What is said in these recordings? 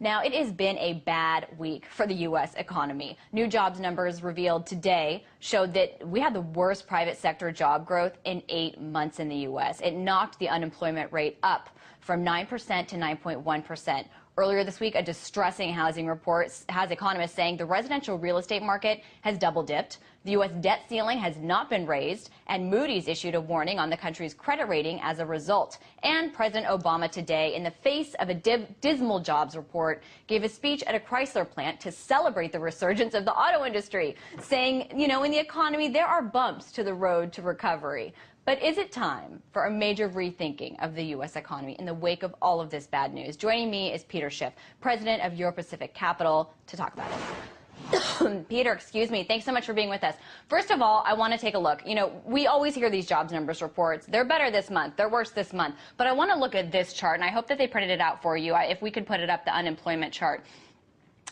Now, it has been a bad week for the U.S. economy. New jobs numbers revealed today showed that we had the worst private sector job growth in 8 months in the U.S. It knocked the unemployment rate up from 9% to 9.1%. Earlier this week, a distressing housing report has economists saying the residential real estate market has double dipped. The U.S. debt ceiling has not been raised, and Moody's issued a warning on the country's credit rating as a result. And President Obama today, in the face of a dismal jobs report, gave a speech at a Chrysler plant to celebrate the resurgence of the auto industry, saying, you know, in the economy, there are bumps to the road to recovery. But is it time for a major rethinking of the U.S. economy in the wake of all of this bad news? Joining me is Peter Schiff, president of Euro Pacific Capital, to talk about it. Peter, excuse me. Thanks so much for being with us. First of all, I want to take a look. You know, we always hear these jobs numbers reports. They're better this month. They're worse this month. But I want to look at this chart, and I hope that they printed it out for you. If we could put it up, the unemployment chart.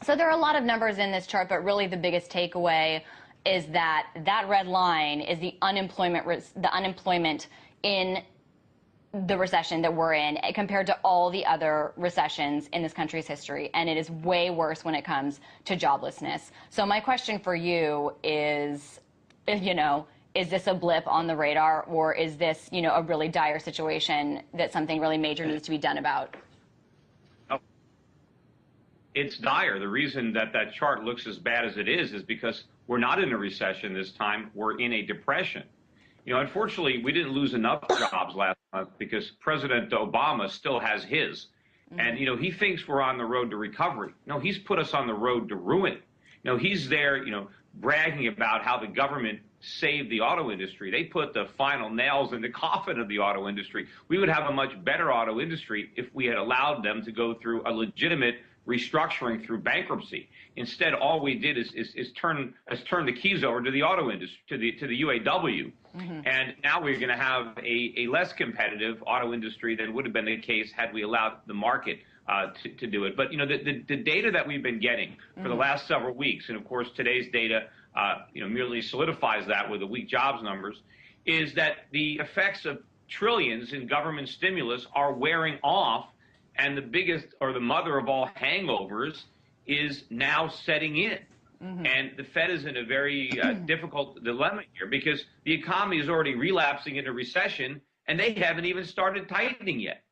So there are a lot of numbers in this chart, but really the biggest takeaway is that red line is the unemployment in the recession that we're in compared to all the other recessions in this country's history. And it is way worse when it comes to joblessness. So my question for you is, you know, is this a blip on the radar, or is this, you know, a really dire situation that something really major needs to be done about? It's dire. The reason that chart looks as bad as it is because we're not in a recession this time. We're in a depression. You know, unfortunately, we didn't lose enough jobs last month because President Obama still has his. And, you know, he thinks we're on the road to recovery. No, he's put us on the road to ruin. You know, he's there, you know, bragging about how the government saved the auto industry. They put the final nails in the coffin of the auto industry. We would have a much better auto industry if we had allowed them to go through a legitimate restructuring through bankruptcy. Instead, all we did is turn the keys over to the auto industry, to the UAW. And now we're going to have a less competitive auto industry than would have been the case had we allowed the market to do it. But, you know, the data that we've been getting for the last several weeks, and of course today's data, you know, merely solidifies that with the weak jobs numbers, is that the effects of trillions in government stimulus are wearing off. And the biggest, or the mother of all hangovers, is now setting in. And the Fed is in a very difficult dilemma here because the economy is already relapsing into recession, and they haven't even started tightening yet.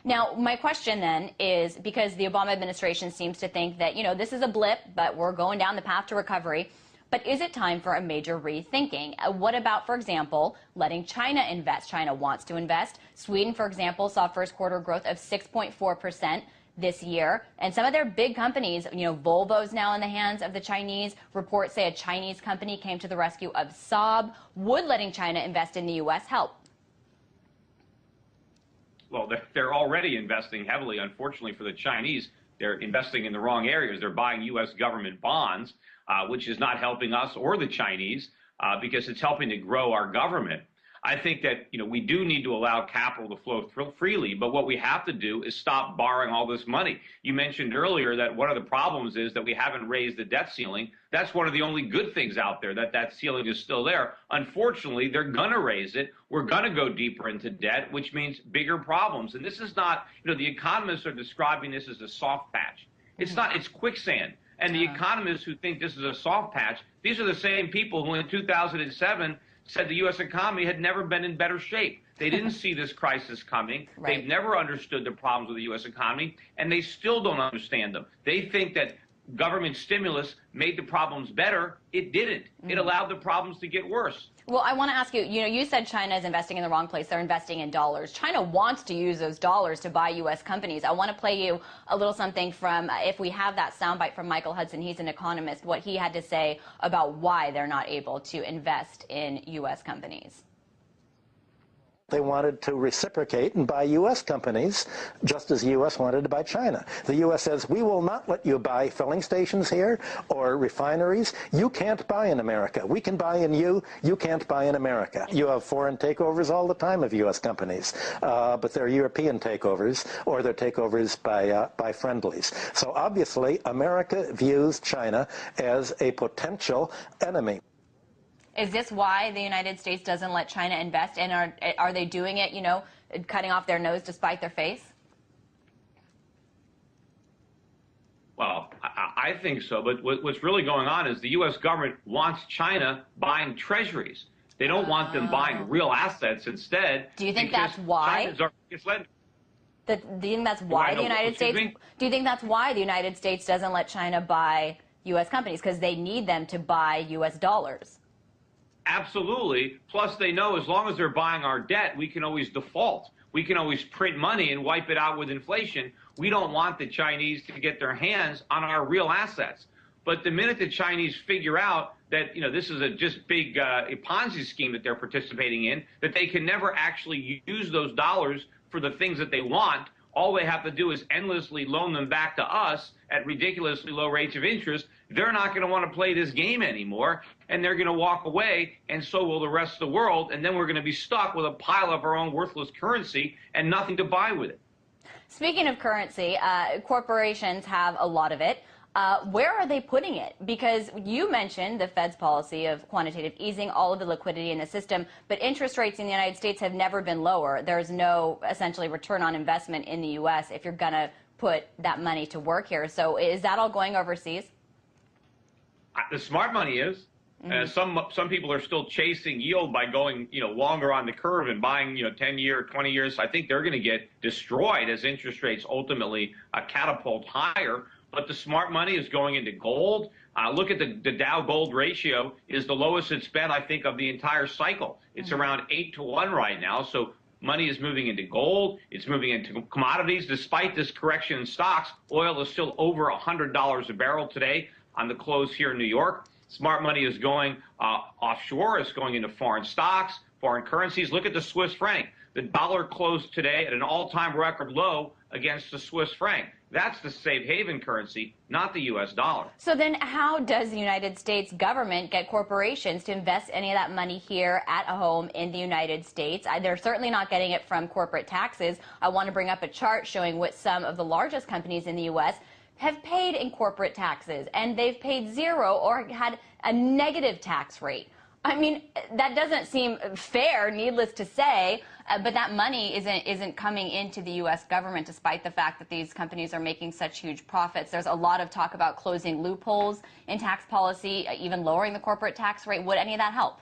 Now, my question then is, because the Obama administration seems to think that, you know, this is a blip, but we're going down the path to recovery. But is it time for a major rethinking? What about, for example, letting China invest? China wants to invest. Sweden, for example, saw first quarter growth of 6.4% this year. And some of their big companies, you know, Volvo's now in the hands of the Chinese. Reports say a Chinese company came to the rescue of Saab. Would letting China invest in the U.S. help? Well, they're already investing heavily. Unfortunately for the Chinese, they're investing in the wrong areas. They're buying U.S. government bonds, which is not helping us or the Chinese because it's helping to grow our government. I think that, you know, we do need to allow capital to flow freely, but what we have to do is stop borrowing all this money. You mentioned earlier that one of the problems is that we haven't raised the debt ceiling. That's one of the only good things out there, that ceiling is still there. Unfortunately, they're going to raise it. We're going to go deeper into debt, which means bigger problems. And this is not, you know, the economists are describing this as a soft patch. It's not, it's quicksand. And the economists who think this is a soft patch, these are the same people who in 2007 said the U.S. economy had never been in better shape. They didn't see this crisis coming. Right. They've never understood the problems with the U.S. economy, and they still don't understand them. They think that government stimulus made the problems better. It didn't. It allowed the problems to get worse. Well, I want to ask you, you know, you said China is investing in the wrong place. They're investing in dollars. China wants to use those dollars to buy U.S. companies. I want to play you a little something from, if we have that soundbite from Michael Hudson, he's an economist, what he had to say about why they're not able to invest in U.S. companies. They wanted to reciprocate and buy U.S. companies, just as the U.S. wanted to buy China. The U.S. says, we will not let you buy filling stations here or refineries. You can't buy in America. We can buy in you. You can't buy in America. You have foreign takeovers all the time of U.S. companies, but they're European takeovers, or they're takeovers by friendlies. So obviously, America views China as a potential enemy. Is this why the United States doesn't let China invest? And are they doing it, you know, cutting off their nose to spite their face? I think so, but what's really going on is the U.S. government wants China buying treasuries. They don't want them buying real assets instead. Do you think that's why? China's our biggest lender. Do you think that's why the United States? Do you think that's why the United States doesn't let China buy U.S. companies, because they need them to buy U.S. dollars? Absolutely. Plus, they know as long as they're buying our debt, we can always default. We can always print money and wipe it out with inflation. We don't want the Chinese to get their hands on our real assets. But the minute the Chinese figure out that, this is a just big a Ponzi scheme that they're participating in, that they can never actually use those dollars for the things that they want, all they have to do is endlessly loan them back to us at ridiculously low rates of interest. They're not going to want to play this game anymore, and they're going to walk away, and so will the rest of the world, and then we're going to be stuck with a pile of our own worthless currency and nothing to buy with it. Speaking of currency, corporations have a lot of it. Where are they putting it? Because you mentioned the Fed's policy of quantitative easing, all of the liquidity in the system, but interest rates in the United States have never been lower. There's no, essentially, return on investment in the U.S. if you're going to put that money to work here. So is that all going overseas? The smart money is. Some people are still chasing yield by going, longer on the curve and buying, 10-year, 20 years. I think they're going to get destroyed as interest rates ultimately catapult higher. But the smart money is going into gold. Look at the Dow gold ratio is the lowest it's been, I think, of the entire cycle. It's around 8-to-1 right now. So money is moving into gold. It's moving into commodities. Despite this correction in stocks, oil is still over $100 a barrel today on the close here in New York. Smart money is going offshore. It's going into foreign stocks, foreign currencies. Look at the Swiss franc. The dollar closed today at an all-time record low against the Swiss franc. That's the safe haven currency, not the U.S. dollar. So then how does the United States government get corporations to invest any of that money here at home in the United States? They're certainly not getting it from corporate taxes. I want to bring up a chart showing what some of the largest companies in the U.S. have paid in corporate taxes, and they've paid zero or had a negative tax rate. I mean, that doesn't seem fair, needless to say, but that money isn't coming into the U.S. government, despite the fact that these companies are making such huge profits. There's a lot of talk about closing loopholes in tax policy, even lowering the corporate tax rate. Would any of that help?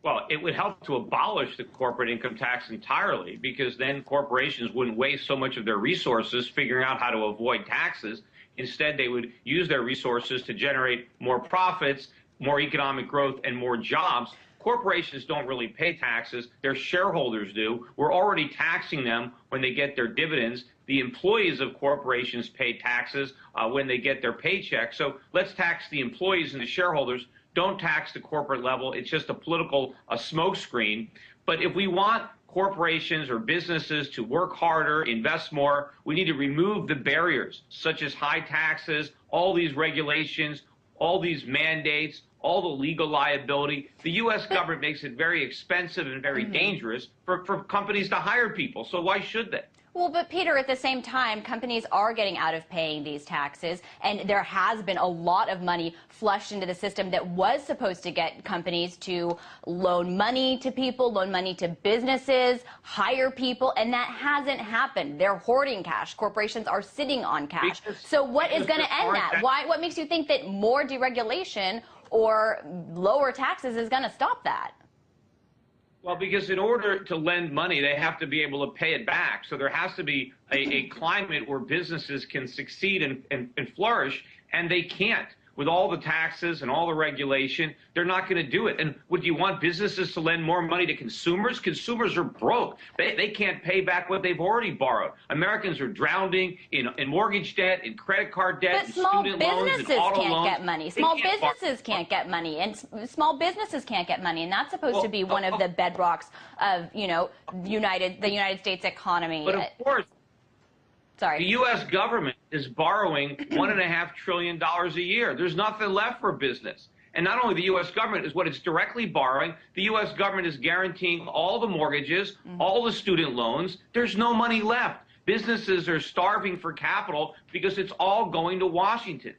Well, it would help to abolish the corporate income tax entirely, because then corporations wouldn't waste so much of their resources figuring out how to avoid taxes. Instead, they would use their resources to generate more profits, more economic growth, and more jobs. Corporations don't really pay taxes. Their shareholders do. We're already taxing them when they get their dividends. The employees of corporations pay taxes when they get their paycheck. So let's tax the employees and the shareholders. Don't tax the corporate level. It's just a political smokescreen. But if we want corporations or businesses to work harder, invest more, we need to remove the barriers, such as high taxes, all these regulations, all these mandates, all the legal liability. The U.S. government makes it very expensive and very dangerous for companies to hire people. So why should they? Well, but Peter, at the same time, companies are getting out of paying these taxes, and there has been a lot of money flushed into the system that was supposed to get companies to loan money to people, loan money to businesses, hire people, and that hasn't happened. They're hoarding cash. Corporations are sitting on cash. So what is going to end that? What makes you think that more deregulation or lower taxes is going to stop that? Well, because in order to lend money, they have to be able to pay it back. So there has to be a climate where businesses can succeed and flourish, and they can't. With all the taxes and all the regulation, they're not going to do it. And would you want businesses to lend more money to consumers? Consumers are broke. They can't pay back what they've already borrowed. Americans are drowning in mortgage debt, in credit card debt, in student loans, in auto loans. But small businesses can't get money. Small businesses can't get money, and small businesses can't get money, and that's supposed to be one of the bedrocks of, the United States economy. But of course. Sorry. The U.S. government is borrowing $1.5 trillion a year. There's nothing left for business. And not only the U.S. government is what it's directly borrowing, the U.S. government is guaranteeing all the mortgages, all the student loans. There's no money left. Businesses are starving for capital because it's all going to Washington.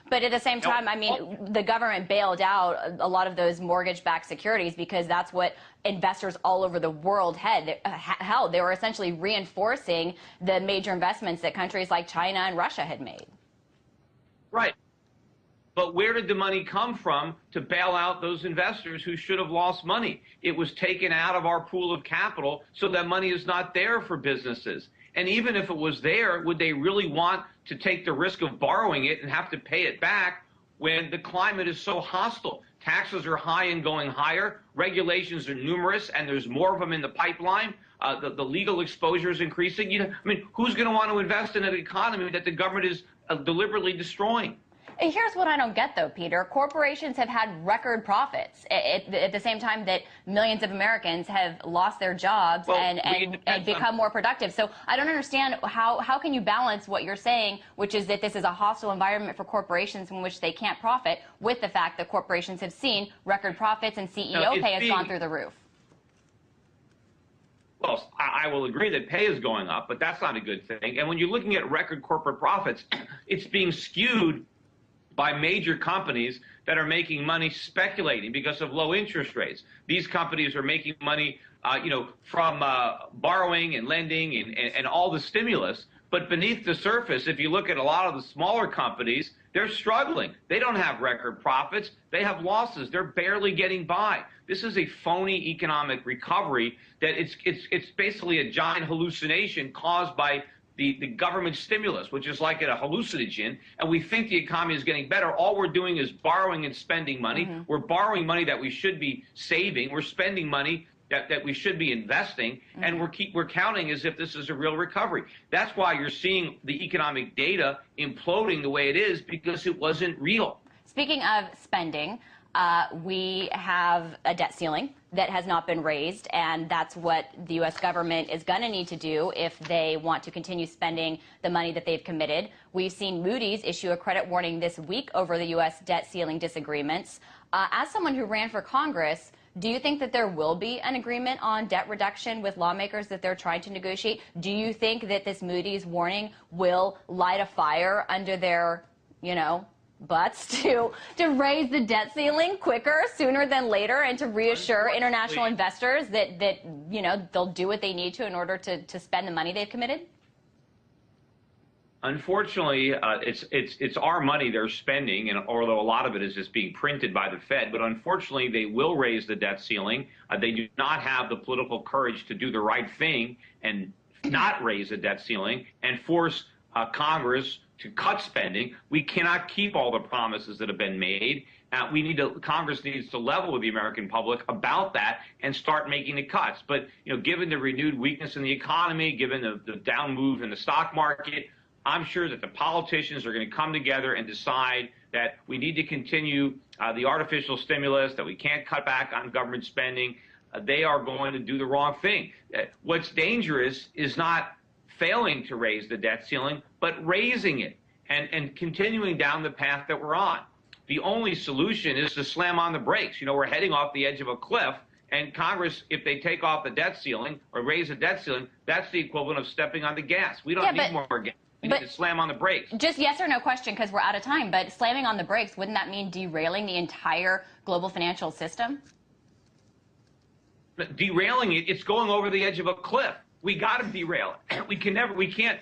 But at the same time, I mean, the government bailed out a lot of those mortgage-backed securities because that's what investors all over the world held. They were essentially reinforcing the major investments that countries like China and Russia had made. Right. But where did the money come from to bail out those investors who should have lost money? It was taken out of our pool of capital, so that money is not there for businesses. And even if it was there, would they really want to take the risk of borrowing it and have to pay it back when the climate is so hostile? Taxes are high and going higher. Regulations are numerous, and there's more of them in the pipeline. The legal exposure is increasing. I mean, who's going to want to invest in an economy that the government is deliberately destroying? Here's what I don't get, though, Peter. Corporations have had record profits at the same time that millions of Americans have lost their jobs and become more productive. So I don't understand how can you balance what you're saying, which is that this is a hostile environment for corporations in which they can't profit, with the fact that corporations have seen record profits and CEO pay has gone through the roof. Well, I will agree that pay is going up, but that's not a good thing. And when you're looking at record corporate profits, it's being skewed by major companies that are making money speculating because of low interest rates. These companies are making money, from borrowing and lending and all the stimulus. But beneath the surface, if you look at a lot of the smaller companies, they're struggling. They don't have record profits. They have losses. They're barely getting by. This is a phony economic recovery that it's basically a giant hallucination caused by the government stimulus, which is like a hallucinogen, and we think the economy is getting better. All we're doing is borrowing and spending money. We're borrowing money that we should be saving. We're spending money that we should be investing, and we're counting as if this is a real recovery. That's why you're seeing the economic data imploding the way it is, because it wasn't real. Speaking of spending, we have a debt ceiling that has not been raised, and that's what the U.S. government is going to need to do if they want to continue spending the money that they've committed. We've seen Moody's issue a credit warning this week over the U.S. debt ceiling disagreements. As someone who ran for Congress, do you think that there will be an agreement on debt reduction with lawmakers that they're trying to negotiate? Do you think that this Moody's warning will light a fire under their, butts to raise the debt ceiling quicker, sooner than later, and to reassure international investors that they'll do what they need to in order to spend the money they've committed? Unfortunately, it's our money they're spending, and although a lot of it is just being printed by the Fed, but unfortunately they will raise the debt ceiling. They do not have the political courage to do the right thing and not raise the debt ceiling and force Congress to cut spending. We cannot keep all the promises that have been made. Congress needs to level with the American public about that and start making the cuts. But given the renewed weakness in the economy, given the down move in the stock market, I'm sure that the politicians are going to come together and decide that we need to continue the artificial stimulus, that we can't cut back on government spending. They are going to do the wrong thing. What's dangerous is not failing to raise the debt ceiling, but raising it and continuing down the path that we're on. The only solution is to slam on the brakes. We're heading off the edge of a cliff, and Congress, if they take off the debt ceiling or raise the debt ceiling, that's the equivalent of stepping on the gas. We don't need more gas. We need to slam on the brakes. Just yes or no question, because we're out of time, but slamming on the brakes, wouldn't that mean derailing the entire global financial system? Derailing it, it's going over the edge of a cliff. We got to derail it. We can't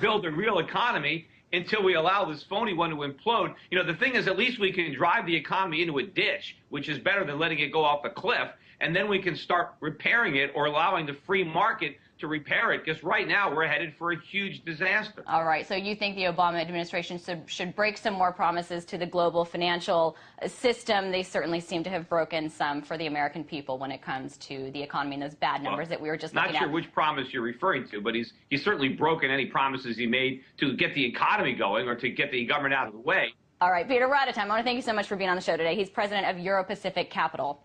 build a real economy until we allow this phony one to implode. The thing is, at least we can drive the economy into a ditch, which is better than letting it go off the cliff, and then we can start repairing it or allowing the free market to repair it, because right now we're headed for a huge disaster. All right, so you think the Obama administration should break some more promises to the global financial system. They certainly seem to have broken some for the American people when it comes to the economy and those bad numbers that we were just looking at. Not sure which promise you're referring to, but he's certainly broken any promises he made to get the economy going or to get the government out of the way. All right, Peter, we're out of time. I want to thank you so much for being on the show today. He's president of Euro-Pacific Capital.